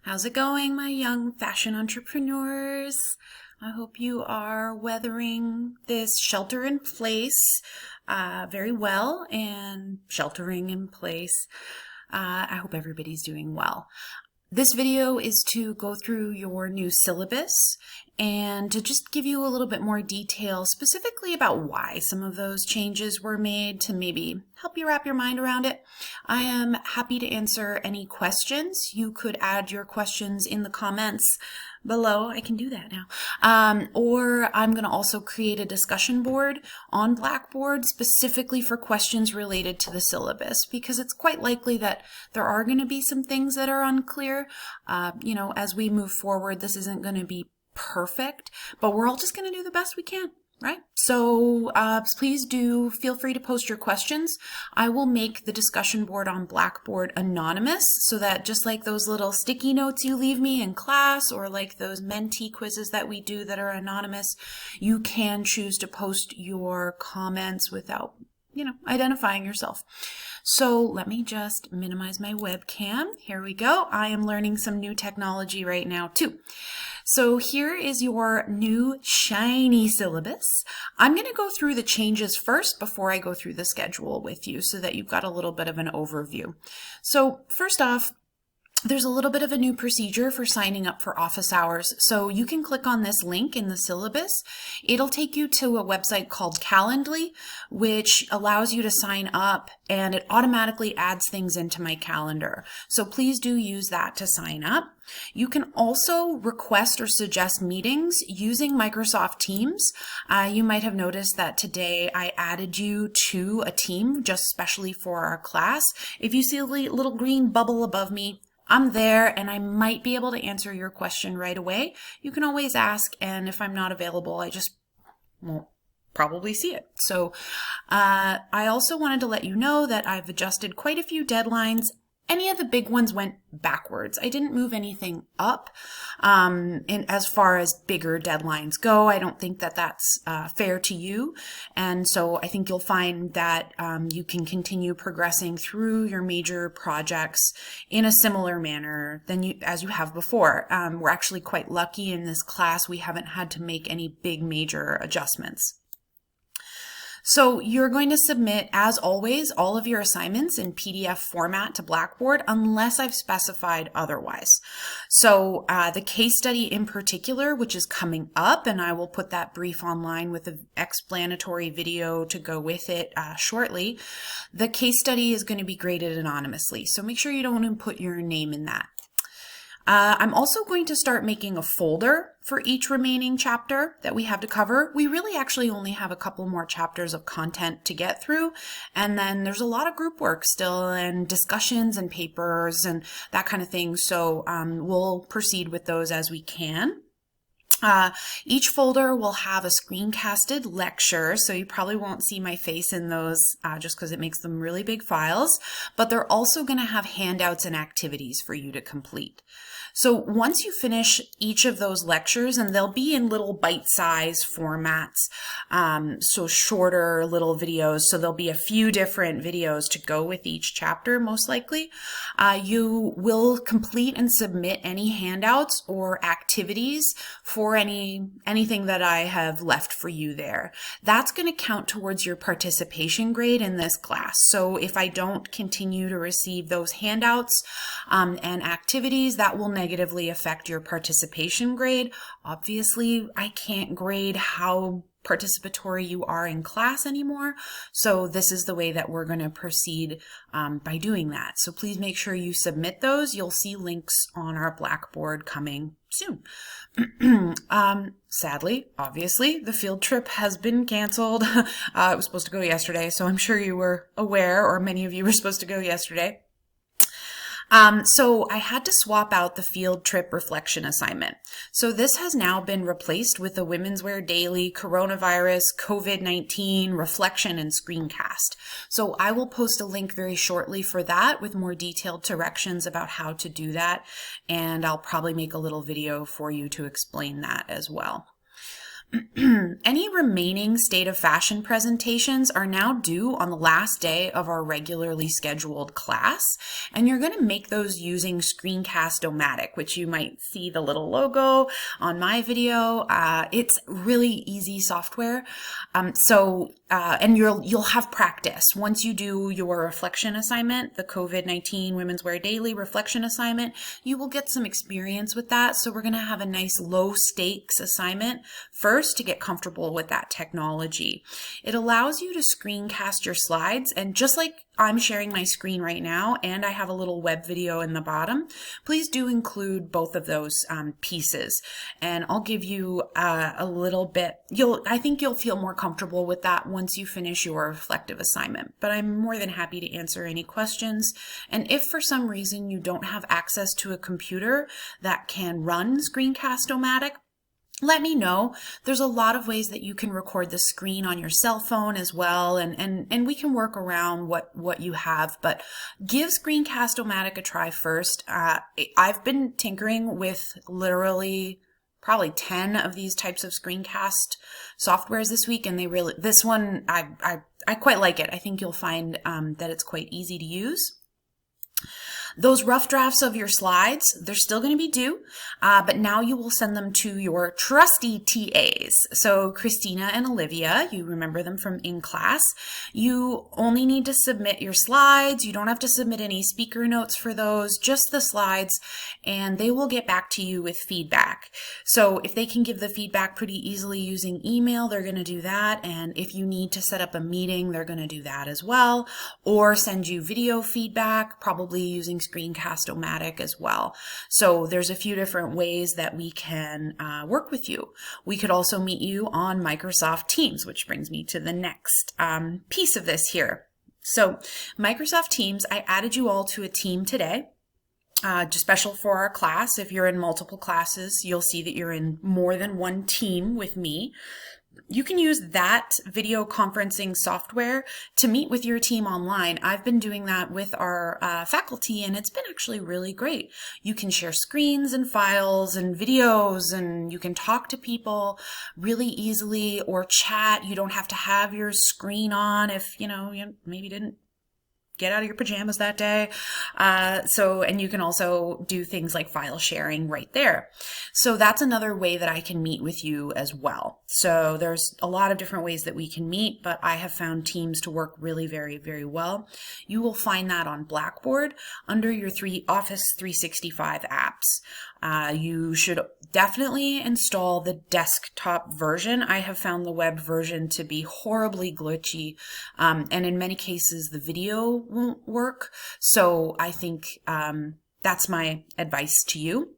How's it going, my young fashion entrepreneurs? I hope you are weathering this shelter in place very well and sheltering in place. I hope everybody's doing well. This video is to go through your new syllabus and to just give you a little bit more detail specifically about why some of those changes were made to maybe help you wrap your mind around it. I am happy to answer any questions. You could add your questions in the comments below. I can do that now. Or I'm going to also create a discussion board on Blackboard specifically for questions related to the syllabus, because it's quite likely that there are going to be some things that are unclear. As we move forward, this isn't going to be perfect, but we're all just going to do the best we can. Right? So please do feel free to post your questions. I will make the discussion board on Blackboard anonymous so that just like those little sticky notes you leave me in class or like those mentee quizzes that we do that are anonymous, you can choose to post your comments without, identifying yourself. So let me just minimize my webcam. Here we go. I am learning some new technology right now too. So here is your new shiny syllabus. I'm going to go through the changes first before I go through the schedule with you so that you've got a little bit of an overview. So first off, there's a little bit of a new procedure for signing up for office hours. So you can click on this link in the syllabus. It'll take you to a website called Calendly, which allows you to sign up and it automatically adds things into my calendar. So please do use that to sign up. You can also request or suggest meetings using Microsoft Teams. You might have noticed that today I added you to a team just specially for our class. If you see a little green bubble above me, I'm there and I might be able to answer your question right away. You can always ask, and if I'm not available, I just won't probably see it. So I also wanted to let you know that I've adjusted quite a few deadlines. Any of the big ones went backwards. I didn't move anything up as far as bigger deadlines go. I don't think that that's fair to you. And so I think you'll find that you can continue progressing through your major projects in a similar manner as you have before. We're actually quite lucky in this class. We haven't had to make any big major adjustments. So you're going to submit, as always, all of your assignments in PDF format to Blackboard unless I've specified otherwise. So the case study in particular, which is coming up, and I will put that brief online with an explanatory video to go with it shortly, the case study is going to be graded anonymously. So make sure you don't input your name in that. I'm also going to start making a folder for each remaining chapter that we have to cover. We really actually only have a couple more chapters of content to get through, and then there's a lot of group work still and discussions and papers and that kind of thing. So we'll proceed with those as we can. Each folder will have a screencasted lecture, so you probably won't see my face in those just because it makes them really big files, but they're also going to have handouts and activities for you to complete. So once you finish each of those lectures, and they'll be in little bite-sized formats, so shorter little videos, so there'll be a few different videos to go with each chapter most likely, you will complete and submit any handouts or activities for anything that I have left for you there. That's going to count towards your participation grade in this class. So if I don't continue to receive those handouts and activities, that will negatively affect your participation grade. Obviously, I can't grade how participatory you are in class anymore. So this is the way that we're going to proceed by doing that. So please make sure you submit those. You'll see links on our Blackboard coming soon. Sadly, obviously, the field trip has been canceled. It was supposed to go yesterday, so I'm sure you were aware, or many of you were supposed to go yesterday. So I had to swap out the field trip reflection assignment. So this has now been replaced with the Women's Wear Daily Coronavirus COVID-19 reflection and screencast. So I will post a link very shortly for that with more detailed directions about how to do that. And I'll probably make a little video for you to explain that as well. Any remaining State of Fashion presentations are now due on the last day of our regularly scheduled class, and you're going to make those using Screencast-O-Matic, which you might see the little logo on my video. It's really easy software, and you'll have practice. Once you do your reflection assignment, the COVID-19 Women's Wear Daily reflection assignment, you will get some experience with that. So we're going to have a nice low stakes assignment first to get comfortable with that technology. It allows you to screencast your slides, and just like I'm sharing my screen right now and I have a little web video in the bottom, please do include both of those pieces, and I'll give you a little bit. I think you'll feel more comfortable with that once you finish your reflective assignment, but I'm more than happy to answer any questions. And if for some reason you don't have access to a computer that can run Screencast-O-Matic, let me know. There's a lot of ways that you can record the screen on your cell phone as well, and we can work around what you have, but give Screencast-O-Matic a try first. I've been tinkering with literally probably 10 of these types of screencast softwares this week, and this one, I quite like it. I think you'll find that it's quite easy to use. Those rough drafts of your slides, they're still going to be due, but now you will send them to your trusty TAs. So Christina and Olivia, you remember them from in class. You only need to submit your slides. You don't have to submit any speaker notes for those, just the slides, and they will get back to you with feedback. So if they can give the feedback pretty easily using email, they're going to do that. And if you need to set up a meeting, they're going to do that as well, or send you video feedback, probably using Screencast-O-Matic as well. So there's a few different ways that we can work with you. We could also meet you on Microsoft Teams, which brings me to the next piece of this here. So Microsoft Teams, I added you all to a team today. Just special for our class. If you're in multiple classes, you'll see that you're in more than one team with me. You can use that video conferencing software to meet with your team online. I've been doing that with our faculty, and it's been actually really great. You can share screens and files and videos, and you can talk to people really easily or chat. You don't have to have your screen on if, you maybe didn't get out of your pajamas that day. And you can also do things like file sharing right there. So that's another way that I can meet with you as well. So there's a lot of different ways that we can meet, but I have found Teams to work really very, very well. You will find that on Blackboard under your Office 365 apps. You should definitely install the desktop version. I have found the web version to be horribly glitchy, and in many cases the video won't work. So I think that's my advice to you.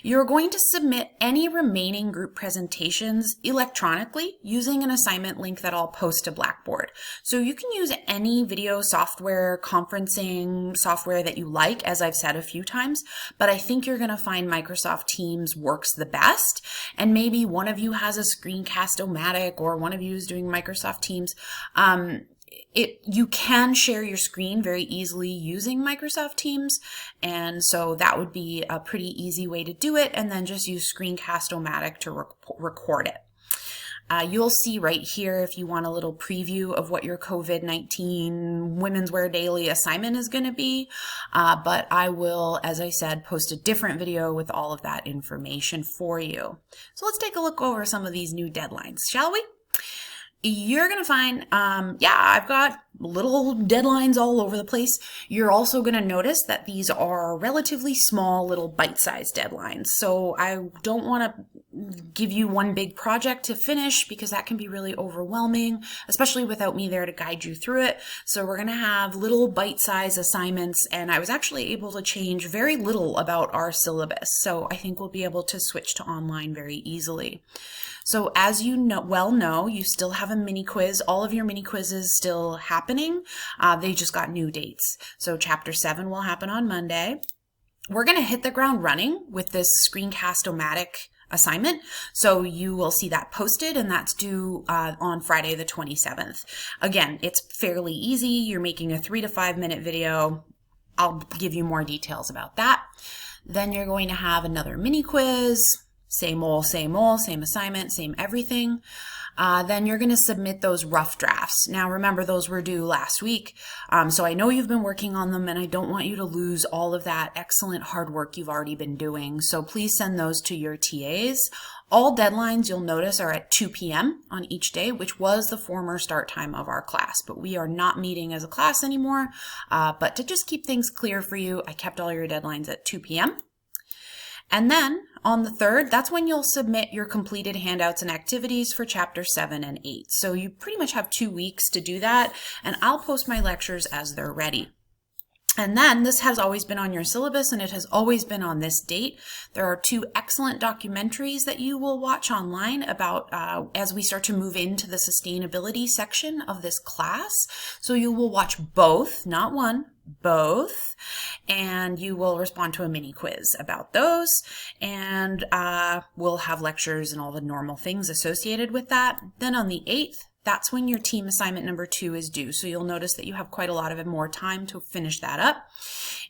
You're going to submit any remaining group presentations electronically using an assignment link that I'll post to Blackboard. So you can use any video software, conferencing software that you like, as I've said a few times, but I think you're going to find Microsoft Teams works the best. And maybe one of you has a Screencast-O-Matic or one of you is doing Microsoft Teams. You can share your screen very easily using Microsoft Teams, and so that would be a pretty easy way to do it, and then just use Screencast-O-Matic to record it. You'll see right here if you want a little preview of what your COVID-19 Women's Wear Daily assignment is going to be, but I will, as I said, post a different video with all of that information for you. So let's take a look over some of these new deadlines, shall we? You're going to find, I've got little deadlines all over the place. You're also going to notice that these are relatively small, little bite-sized deadlines. So I don't want to give you one big project to finish because that can be really overwhelming, especially without me there to guide you through it. So we're going to have little bite-sized assignments, and I was actually able to change very little about our syllabus. So I think we'll be able to switch to online very easily. So as you know, you still have a mini quiz. All of your mini quizzes still happening. They just got new dates. So Chapter 7 will happen on Monday. We're going to hit the ground running with this Screencast-O-Matic assignment. So you will see that posted, and that's due on Friday the 27th. Again, it's fairly easy. You're making a 3 to 5 minute video. I'll give you more details about that. Then you're going to have another mini quiz. same assignment, same everything. Then you're going to submit those rough drafts. Now, remember, those were due last week. So I know you've been working on them, and I don't want you to lose all of that excellent hard work you've already been doing. So please send those to your TAs. All deadlines, you'll notice, are at 2 p.m. on each day, which was the former start time of our class. But we are not meeting as a class anymore. But to just keep things clear for you, I kept all your deadlines at 2 p.m. And then on the 3rd, that's when you'll submit your completed handouts and activities for chapter 7 and 8. So you pretty much have 2 weeks to do that, and I'll post my lectures as they're ready. And then this has always been on your syllabus, and it has always been on this date. There are 2 excellent documentaries that you will watch online about as we start to move into the sustainability section of this class. So you will watch both, not one, both, and you will respond to a mini quiz about those, and we'll have lectures and all the normal things associated with that. Then on the 8th, that's when your team assignment number 2 is due. So you'll notice that you have quite a lot of more time to finish that up.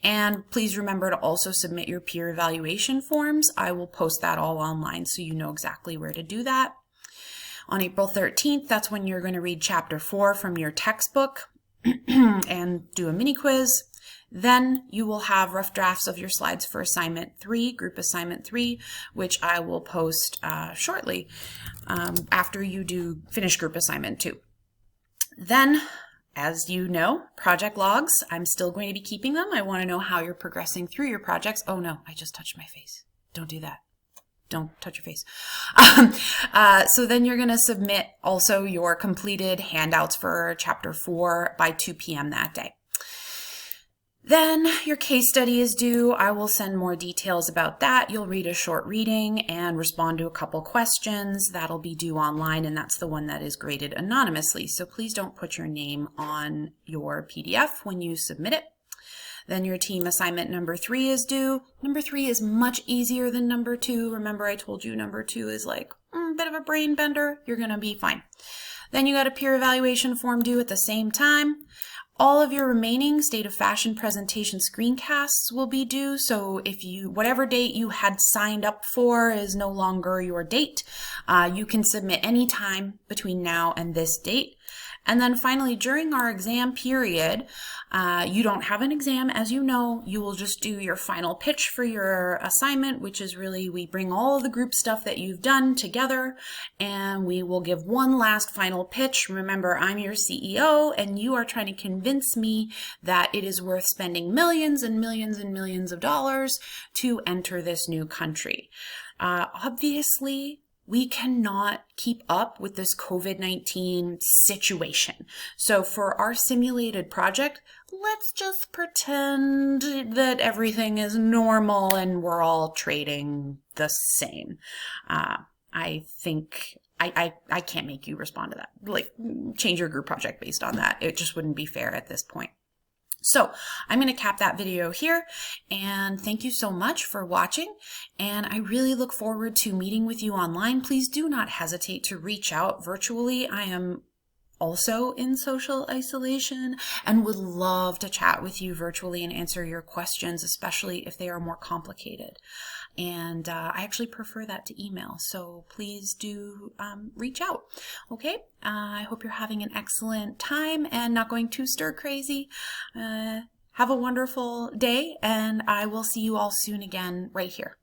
And please remember to also submit your peer evaluation forms. I will post that all online so you know exactly where to do that. On April 13th, that's when you're going to read chapter 4 from your textbook and do a mini quiz. Then you will have rough drafts of your slides for assignment 3, group assignment 3, which I will post shortly after you do finish group assignment 2. Then, as you know, project logs, I'm still going to be keeping them. I want to know how you're progressing through your projects. Oh no, I just touched my face. Don't do that. Don't touch your face. So then you're going to submit also your completed handouts for chapter 4 by 2 p.m. that day. Then your case study is due. I will send more details about that. You'll read a short reading and respond to a couple questions. That'll be due online, and that's the one that is graded anonymously. So please don't put your name on your PDF when you submit it. Then your team assignment number 3 is due. Number 3 is much easier than number 2. Remember, I told you number 2 is like a bit of a brain bender. You're going to be fine. Then you got a peer evaluation form due at the same time. All of your remaining State of Fashion presentation screencasts will be due. So if whatever date you had signed up for is no longer your date, you can submit any time between now and this date. And then finally, during our exam period, you don't have an exam, as you know. You will just do your final pitch for your assignment, which is really, we bring all of the group stuff that you've done together, and we will give one last final pitch. Remember, I'm your CEO, and you are trying to convince me that it is worth spending millions and millions and millions of dollars to enter this new country. Obviously, we cannot keep up with this COVID-19 situation. So for our simulated project, let's just pretend that everything is normal and we're all trading the same. I think I can't make you respond to that. Like, change your group project based on that. It just wouldn't be fair at this point. So I'm going to cap that video here, and thank you so much for watching, and I really look forward to meeting with you online. Please do not hesitate to reach out virtually. I am also in social isolation and would love to chat with you virtually and answer your questions, especially if they are more complicated. And I actually prefer that to email, so please do reach out. Okay, I hope you're having an excellent time and not going too stir crazy. Have a wonderful day, and I will see you all soon again right here.